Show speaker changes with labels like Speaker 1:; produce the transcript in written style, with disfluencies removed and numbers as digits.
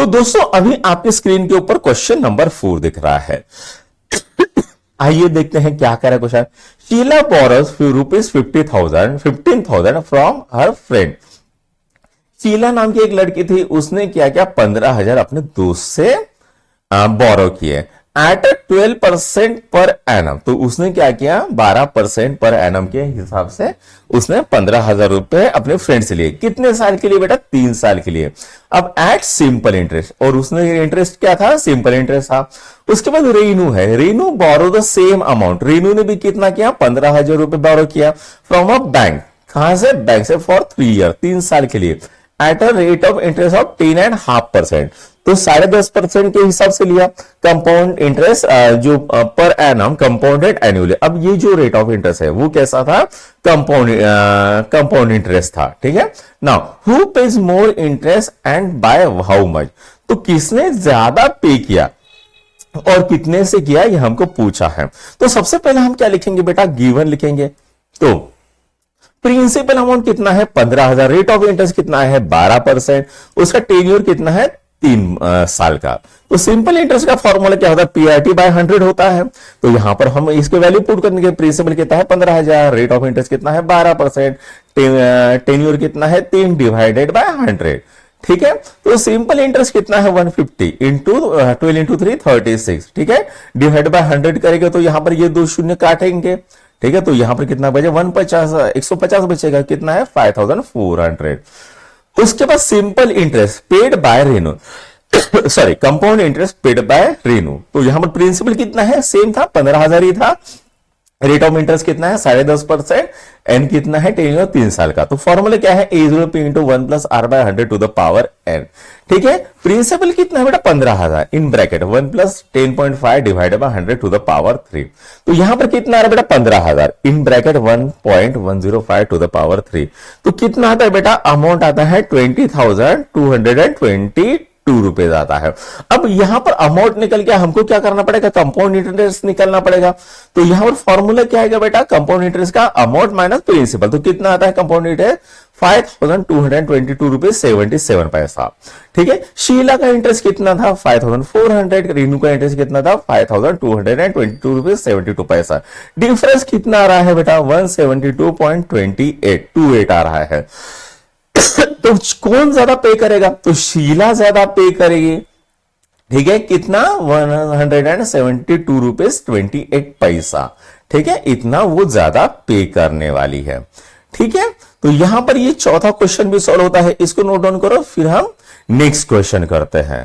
Speaker 1: दोस्तों अभी आपके स्क्रीन के ऊपर क्वेश्चन नंबर 4 दिख रहा है। आइए देखते हैं क्या कह रहा है question. Sheela borrows rupees 15,000 from her friend. Sheela नाम की एक लड़की थी, उसने क्या क्या 15,000 अपने दोस्त से बोरो किए एट 12% पर एनम। तो उसने क्या किया 12% पर एनम के हिसाब से उसने 15,000 रुपए अपने फ्रेंड से लिए। कितने साल के लिए बेटा? 3 साल के लिए। अब एट सिंपल इंटरेस्ट, और उसने इंटरेस्ट क्या था? सिंपल इंटरेस्ट था। उसके बाद रेनू है, रेनू बोरो द सेम अमाउंट। रेनू ने भी कितना किया? 15,000 रुपए बोरो किया फ्रॉम अ बैंक। कहां से? बैंक से, फॉर 3 ईयर, 3 साल के लिए, at a rate of interest of 10.5%। तो 10.5% के हिसाब से लिया। कंपाउंड इंटरेस्ट जो पर एनम कंपाउंडेड एनुअली। अब ये जो रेट ऑफ इंटरेस्ट है वो कैसा था? कंपाउंड इंटरेस्ट था। ठीक है। Now who page more interest and by how much? तो किसने ज्यादा पे किया और कितने से किया, ये हमको पूछा है। तो सबसे पहले हम क्या लिखेंगे बेटा? गिवन लिखेंगे। तो प्रिंसिपल अमाउंट कितना है? 15,000। रेट ऑफ इंटरेस्ट कितना है? 12%। उसका टेन्योर कितना है? 3 साल का। तो सिंपल इंटरेस्ट का फॉर्मूला क्या होता है? PRT बाय 100 होता है। तो यहां पर हम इसके वैल्यू पुट करने के, प्रिंसिपल कितना है? 15,000, रेट ऑफ इंटरेस्ट कितना है? 12%, टेन्योर कितना है? 3 डिवाइडेड बाय 100। ठीक है। तो सिंपल इंटरेस्ट कितना है? 150 इंटू 12 इंटू 3 36। ठीक है। डिवाइड बाय 100 करेंगे तो यहां पर ये 2 शून्य काटेंगे। ठीक है। तो यहां पर कितना बचे? 150 बचेगा। कितना है? 5,400। उसके बाद simple interest paid by Renu, sorry compound interest paid by Renu. तो यहां पर प्रिंसिपल कितना है? सेम था, 15,000 ही था। रेट ऑफ इंटरेस्ट कितना है? 10.5%। एन कितना है? टेन्योर 3 साल का। तो फॉर्मूला क्या है? A0P into 1 plus R by 100 to the power n। ठीक है। प्रिंसिपल कितना है बेटा? 15,000 in bracket 1 plus 10.5 divided by 100 to the power 3। तो यहां पर कितना आ रहा है बेटा? 15,000 in bracket 1.105 to the power 3। तो कितना आता है बेटा? अमाउंट आता है 20,222 रुपए आता है। अब यहां पर अमाउंट निकल गया, हमको क्या करना पड़ेगा? कंपाउंड इंटरेस्ट निकलना पड़ेगा। तो यहां पर फॉर्मूला क्या आएगा बेटा? कंपाउंड इंटरेस्ट का अमाउंट माइनस प्रिंसिपल। तो कितना आता है कंपाउंड इंटरेस्ट? 5,222 रुपए 77 पैसा। ठीक है। शीला का इंटरेस्ट कितना था? 5,400। रेनू का इंटरेस्ट कितना था? 5,222 रुपए 72 पैसा। डिफरेंस कितना आ रहा है बेटा? 172.28 आ रहा है। तो कौन ज्यादा पे करेगा? तो शीला ज्यादा पे करेगी। ठीक है। कितना? 172 रुपीज 28 पैसा। ठीक है। इतना वो ज्यादा पे करने वाली है। ठीक है। तो यहां पर ये चौथा क्वेश्चन भी सॉल्व होता है। इसको नोट डाउन करो, फिर हम नेक्स्ट क्वेश्चन करते हैं।